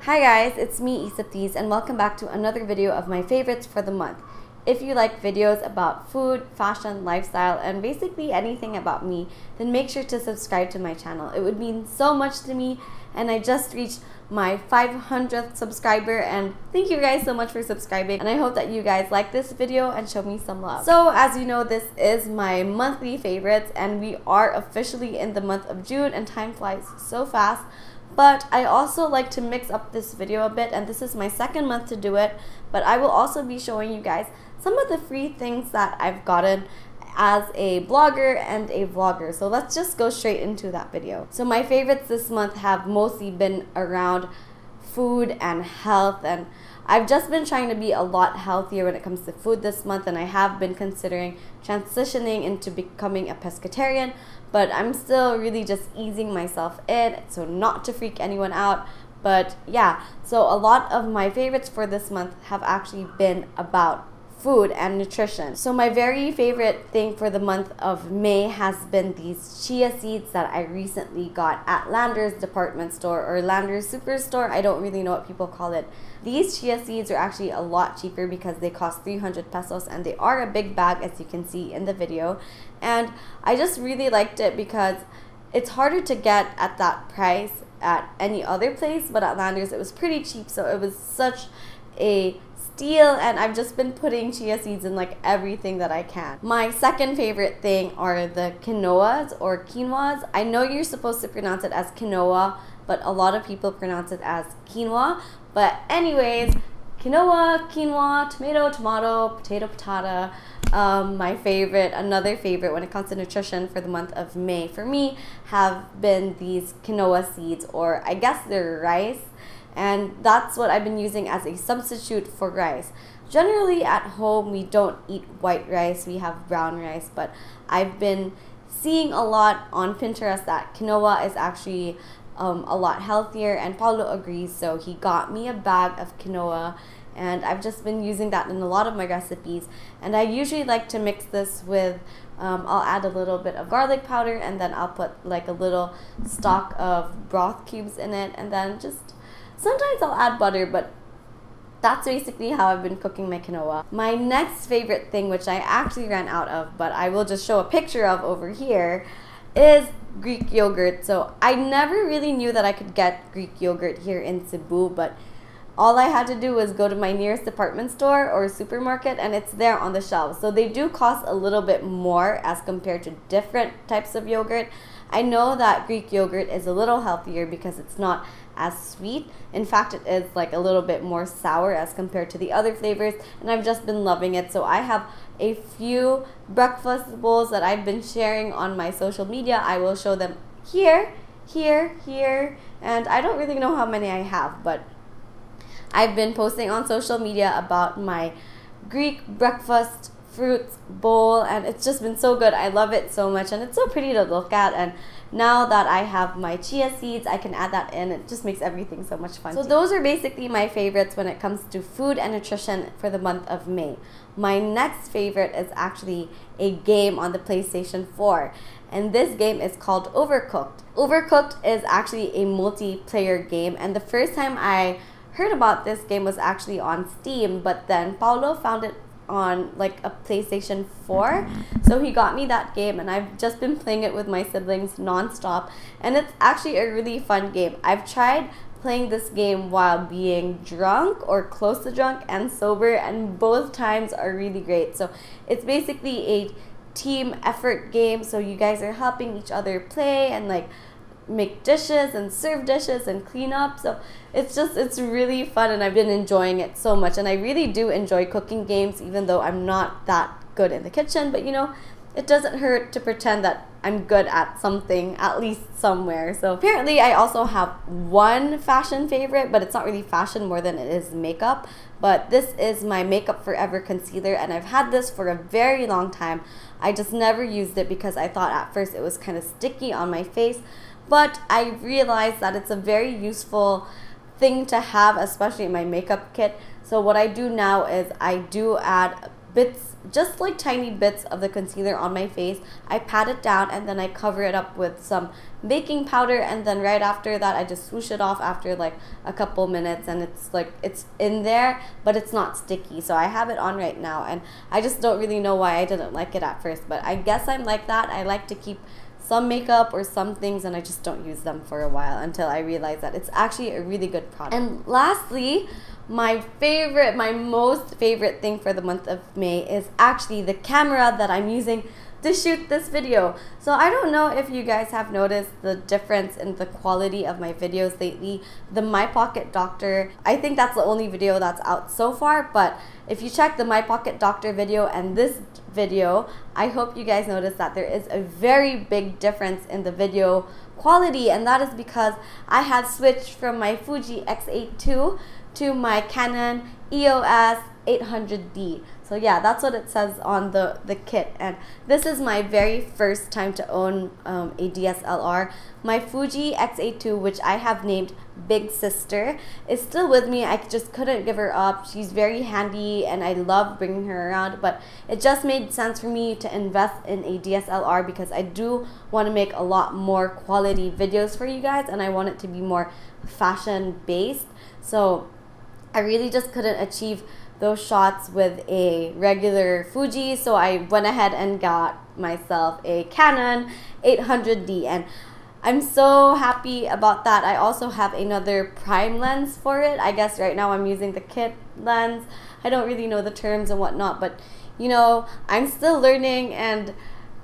Hi guys, it's me Issaplease and welcome back to another video of my favorites for the month. If you like videos about food, fashion, lifestyle, and basically anything about me, then make sure to subscribe to my channel. It would mean so much to me, and I just reached my 500th subscriber, and thank you guys so much for subscribing, and I hope that you guys like this video and show me some love. So as you know, this is my monthly favorites and we are officially in the month of June and time flies so fast. But I also like to mix up this video a bit, and this is my second month to do it, but I will also be showing you guys some of the free things that I've gotten as a blogger and a vlogger. So let's just go straight into that video. So my favorites this month have mostly been around food and health, and I've just been trying to be a lot healthier when it comes to food this month, and I have been considering transitioning into becoming a pescatarian, but I'm still really just easing myself in, so not to freak anyone out. But yeah, so a lot of my favorites for this month have actually been about food and nutrition. So my very favorite thing for the month of May has been these chia seeds that I recently got at Landers department store or Landers superstore. I don't really know what people call it. These chia seeds are actually a lot cheaper because they cost 300 pesos and they are a big bag, as you can see in the video. And I just really liked it because it's harder to get at that price at any other place, but at Landers it was pretty cheap, so it was such a steal, and I've just been putting chia seeds in like everything that I can. My second favorite thing are the quinoas or quinoas. I know you're supposed to pronounce it as quinoa, but a lot of people pronounce it as quinoa. But anyways, quinoa, tomato, potato, patata. My favorite, another favorite when it comes to nutrition for the month of May for me have been these quinoa seeds, or I guess they're rice. And that's what I've been using as a substitute for rice. Generally at home we don't eat white rice, we have brown rice, but I've been seeing a lot on Pinterest that quinoa is actually a lot healthier, and Paulo agrees, so he got me a bag of quinoa and I've just been using that in a lot of my recipes. And I usually like to mix this with I'll add a little bit of garlic powder, and then I'll put like a little stock of broth cubes in it, and then just sometimes I'll add butter, but that's basically how I've been cooking my quinoa. My next favorite thing, which I actually ran out of, but I will just show a picture of over here, is Greek yogurt. So I never really knew that I could get Greek yogurt here in Cebu, but all I had to do was go to my nearest department store or supermarket, and it's there on the shelves. So they do cost a little bit more as compared to different types of yogurt. I know that Greek yogurt is a little healthier because it's not as sweet. In fact, it is like a little bit more sour as compared to the other flavors, and I've just been loving it. So I have a few breakfast bowls that I've been sharing on my social media. I will show them here, and I don't really know how many I have, but I've been posting on social media about my Greek breakfast fruits bowl, and it's just been so good. I love it so much, and it's so pretty to look at. And now that I have my chia seeds, I can add that in. It just makes everything so much fun. So those are basically my favorites when it comes to food and nutrition for the month of May. My next favorite is actually a game on the PlayStation 4, and this game is called Overcooked. Overcooked is actually a multiplayer game, and the first time I heard about this game was actually on Steam, but then Paulo found it on like a PlayStation 4, so he got me that game, and I've just been playing it with my siblings non-stop, and it's actually a really fun game. I've tried playing this game while being drunk or close to drunk and sober, and both times are really great. So it's basically a team effort game, so you guys are helping each other play and like make dishes and serve dishes and clean up. So it's really fun, and I've been enjoying it so much. And I really do enjoy cooking games, even though I'm not that good in the kitchen, but you know, it doesn't hurt to pretend that I'm good at something, at least somewhere. So apparently I also have one fashion favorite, but it's not really fashion more than it is makeup. But this is my Makeup Forever concealer, and I've had this for a very long time. I just never used it because I thought at first it was kind of sticky on my face, but I realized that it's a very useful thing to have, especially in my makeup kit. So what I do now is I do add bits just like tiny bits of the concealer on my face. I pat it down and then I cover it up with some baking powder, and then right after that I just swoosh it off after like a couple minutes, and it's like it's in there but it's not sticky. So I have it on right now, and I just don't really know why I didn't like it at first, but I guess I'm like that. I like to keep some makeup or some things and I just don't use them for a while until I realize that it's actually a really good product. And lastly, my most favorite thing for the month of May is actually the camera that I'm using to shoot this video. So I don't know if you guys have noticed the difference in the quality of my videos lately. The My Pocket Doctor, I think that's the only video that's out so far, but if you check the My Pocket Doctor video and this video, I hope you guys notice that there is a very big difference in the video quality, and that is because I had switched from my Fuji X8 II to my Canon EOS 800D. So yeah, that's what it says on the kit, and this is my very first time to own a DSLR. My Fuji X8 II, which I have named Big Sister, is still with me. I just couldn't give her up. She's very handy and I love bringing her around, but it just made sense for me to invest in a DSLR because I do want to make a lot more quality videos for you guys, and I want it to be more fashion based. So I really just couldn't achieve those shots with a regular Fuji, so I went ahead and got myself a Canon 800D, and I'm so happy about that. I also have another prime lens for it. I guess right now I'm using the kit lens. I don't really know the terms and whatnot, but you know, I'm still learning, and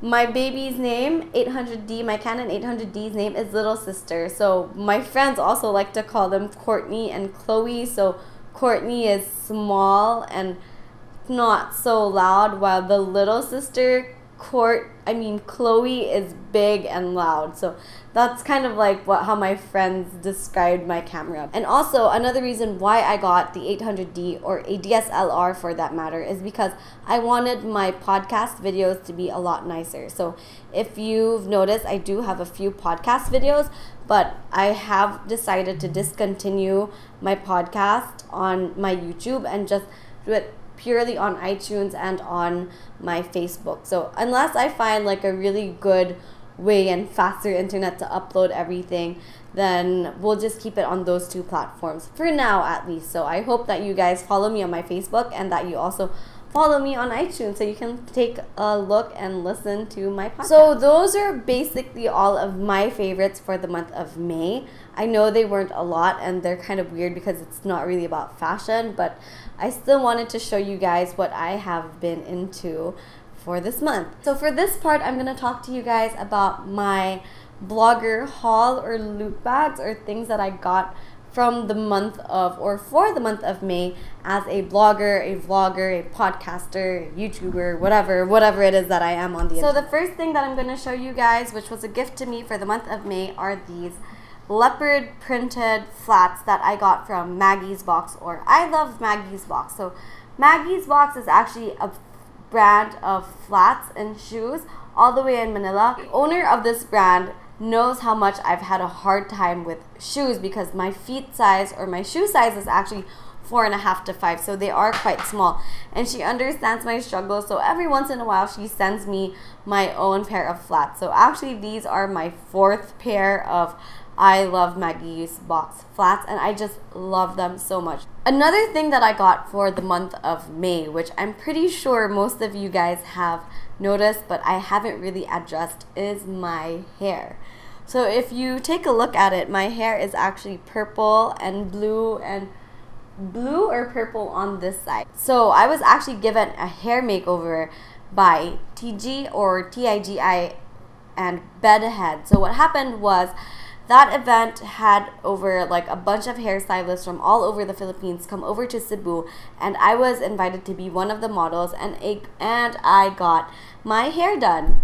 my baby's name, 800D, my Canon 800D's name is Little Sister. So my friends also like to call them Courtney and Chloe. So Courtney is small and not so loud, while the little sister, Chloe, is big and loud. So that's kind of like how my friends described my camera. And also another reason why I got the 800D, or a DSLR for that matter, is because I wanted my podcast videos to be a lot nicer. So if you've noticed, I do have a few podcast videos, but I have decided to discontinue my podcast on my YouTube and just do it purely on iTunes and on my Facebook. So unless I find like a really good way and faster internet to upload everything, then we'll just keep it on those two platforms for now at least. So I hope that you guys follow me on my Facebook and that you also follow me on iTunes so you can take a look and listen to my podcast. So those are basically all of my favorites for the month of May. I know they weren't a lot and they're kind of weird because it's not really about fashion, but I still wanted to show you guys what I have been into for this month. So for this part, I'm going to talk to you guys about my blogger haul or loot bags, or things that I got from the month of, or for the month of May, as a blogger, a vlogger, a podcaster, a YouTuber, whatever it is that I am on the internet. So the first thing that I'm going to show you guys, which was a gift to me for the month of May, are these leopard printed flats that I got from Maggie's Box, or I love Maggie's Box. So Maggie's Box is actually a brand of flats and shoes all the way in Manila. The owner of this brand knows how much I've had a hard time with shoes because my feet size, or my shoe size, is actually 4.5 to 5, so they are quite small, and she understands my struggle. So every once in a while she sends me my own pair of flats. So actually these are my 4th pair of I love Maggie's Box flats, and I just love them so much. Another thing that I got for the month of May, which I'm pretty sure most of you guys have noticed but I haven't really addressed, is my hair. So if you take a look at it, my hair is actually purple and blue or purple on this side. So I was actually given a hair makeover by TG, or TIGI, and Bedhead. So what happened was, that event had over like a bunch of hairstylists from all over the Philippines come over to Cebu, and I was invited to be one of the models, and I got my hair done.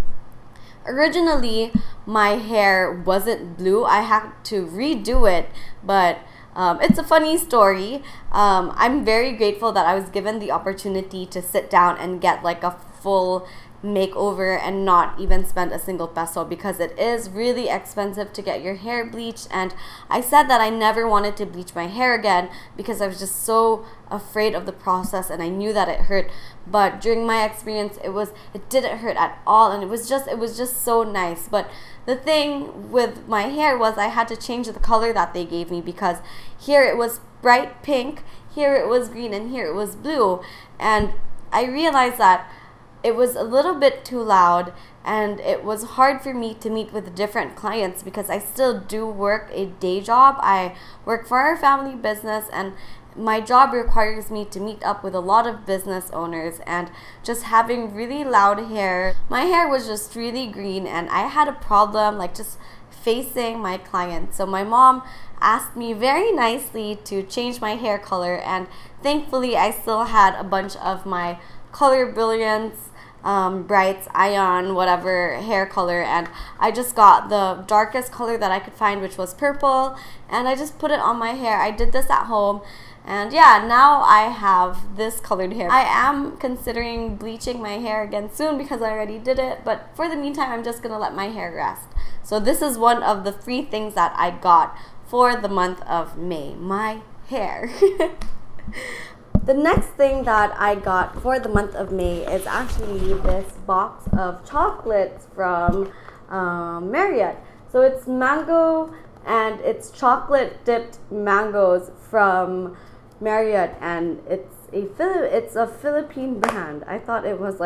Originally, my hair wasn't blue. I had to redo it, but it's a funny story. I'm very grateful that I was given the opportunity to sit down and get like a full makeover and not even spend a single peso, because it is really expensive to get your hair bleached. And I said that I never wanted to bleach my hair again because I was just so afraid of the process and I knew that it hurt. But during my experience, it didn't hurt at all, and it was just so nice. But the thing with my hair was I had to change the color that they gave me, because here it was bright pink, here it was green, and here it was blue. And I realized that it was a little bit too loud, and it was hard for me to meet with different clients because I still do work a day job. I work for our family business, and my job requires me to meet up with a lot of business owners, and just having really loud hair, my hair was just really green, and I had a problem like just facing my clients. So my mom asked me very nicely to change my hair color, and thankfully I still had a bunch of my Color Brilliance, Brights, Ion, whatever hair color, and I just got the darkest color that I could find, which was purple, and I just put it on my hair. I did this at home, and yeah, now I have this colored hair. I am considering bleaching my hair again soon because I already did it, but for the meantime, I'm just gonna let my hair rest. So this is one of the free things that I got for the month of May, my hair. The next thing that I got for the month of May is actually this box of chocolates from Marriott. So it's mango, and it's chocolate dipped mangoes from Marriott, and it's a Philippine brand. I thought it would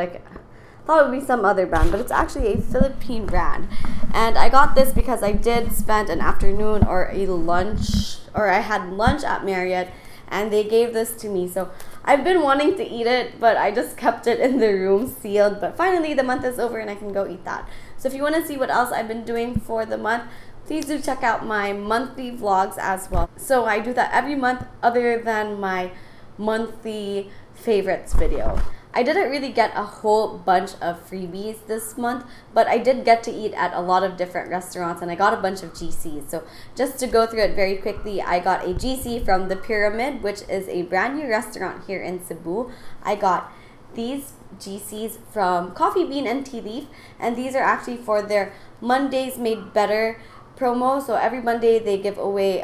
be some other brand, but it's actually a Philippine brand. And I got this because I did spend an afternoon or I had lunch at Marriott, and they gave this to me. So I've been wanting to eat it, but I just kept it in the room sealed. But finally the month is over and I can go eat that. So if you want to see what else I've been doing for the month, please do check out my monthly vlogs as well. So I do that every month other than my monthly favorites video. I didn't really get a whole bunch of freebies this month, but I did get to eat at a lot of different restaurants, and I got a bunch of GCs. So just to go through it very quickly, I got a GC from The Pyramid, which is a brand new restaurant here in Cebu. I got these GCs from Coffee Bean and Tea Leaf, and these are actually for their Mondays Made Better promo. So every Monday they give away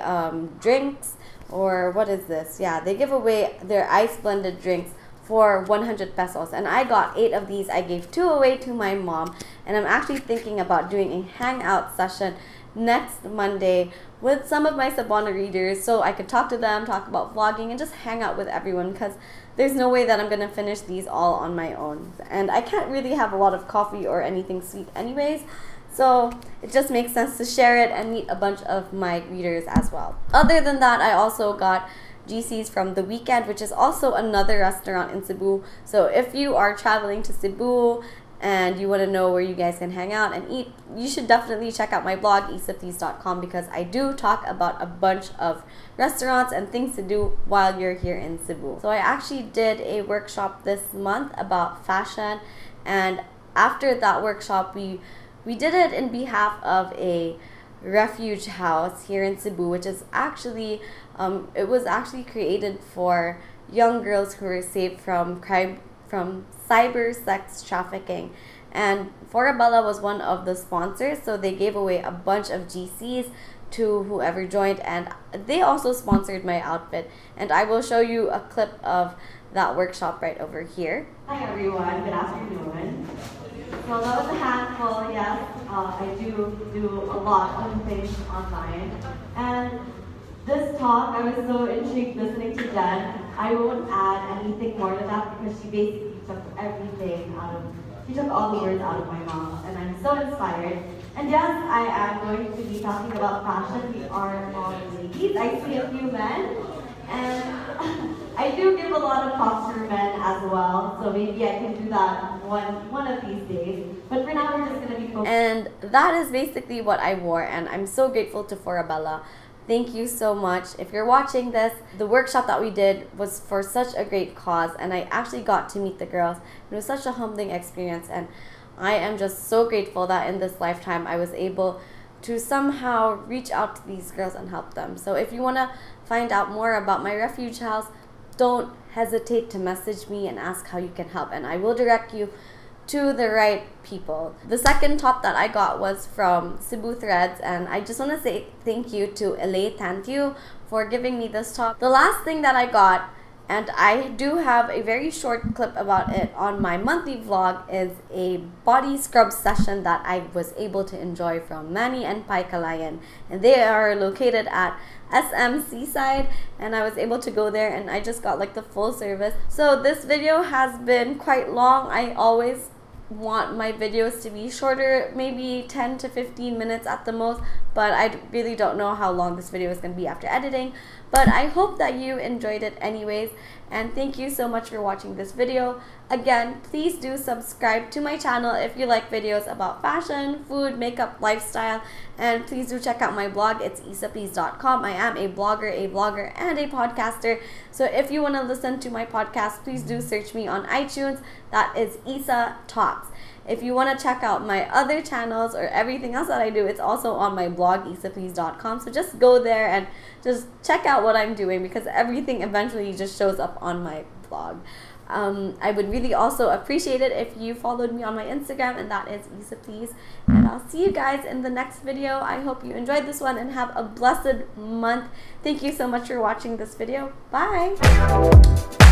drinks, or what is this? Yeah, they give away their ice blended drinks for 100 pesos, and I got 8 of these. I gave 2 away to my mom, and I'm actually thinking about doing a hangout session next Monday with some of my Sabona readers, so I could talk to them, talk about vlogging, and just hang out with everyone, because there's no way that I'm gonna finish these all on my own, and I can't really have a lot of coffee or anything sweet anyways. So it just makes sense to share it and meet a bunch of my readers as well. Other than that, I also got GCs from The Weekend, which is also another restaurant in Cebu. So if you are traveling to Cebu and you want to know where you guys can hang out and eat, you should definitely check out my blog, Issaplease.com, because I do talk about a bunch of restaurants and things to do while you're here in Cebu. So I actually did a workshop this month about fashion, and after that workshop, we did it in behalf of a refuge house here in Cebu, which is actually it was actually created for young girls who were saved from crime, from cyber sex trafficking, and Forabella was one of the sponsors, so they gave away a bunch of GCs to whoever joined, and they also sponsored my outfit, and I will show you a clip of that workshop right over here. Hi everyone, good afternoon. So that was a handful, yes. I do a lot of things online. And this talk, I was so intrigued listening to Jen. I won't add anything more to that because she basically took she took all the words out of my mouth, and I'm so inspired. And yes, I am going to be talking about fashion. We are all ladies. I see a few men, and I do give a lot of props for men as well, so maybe I can do that one of these days. But for now, we're just going to be focused. And that is basically what I wore, and I'm so grateful to Forabella. Thank you so much. If you're watching this, the workshop that we did was for such a great cause, and I actually got to meet the girls. It was such a humbling experience, and I am just so grateful that in this lifetime I was able to somehow reach out to these girls and help them. So if you want to find out more about my refuge house, don't hesitate to message me and ask how you can help, and I will direct you to the right people. The second top that I got was from Cebu Threads, and I just want to say thank you to Elay Tantyu for giving me this top. The last thing that I got, and I do have a very short clip about it on my monthly vlog, is a body scrub session that I was able to enjoy from Manny and Pai Kalayan. And they are located at SM Seaside, and I was able to go there and I just got like the full service. So this video has been quite long. I always want my videos to be shorter, maybe 10 to 15 minutes at the most, but I really don't know how long this video is going to be after editing. But I hope that you enjoyed it anyways, and thank you so much for watching this video. Again, please do subscribe to my channel if you like videos about fashion, food, makeup, lifestyle, and please do check out my blog. It's Issaplease.com. I am a blogger, a vlogger, and a podcaster. So if you want to listen to my podcast, please do search me on iTunes. That is Issa Talks. If you want to check out my other channels or everything else that I do, it's also on my blog, Issaplease.com. So just go there and just check out what I'm doing, because everything eventually just shows up on my blog. I would really also appreciate it if you followed me on my Instagram, and that is Issaplease. And I'll see you guys in the next video. I hope you enjoyed this one and have a blessed month. Thank you so much for watching this video. Bye!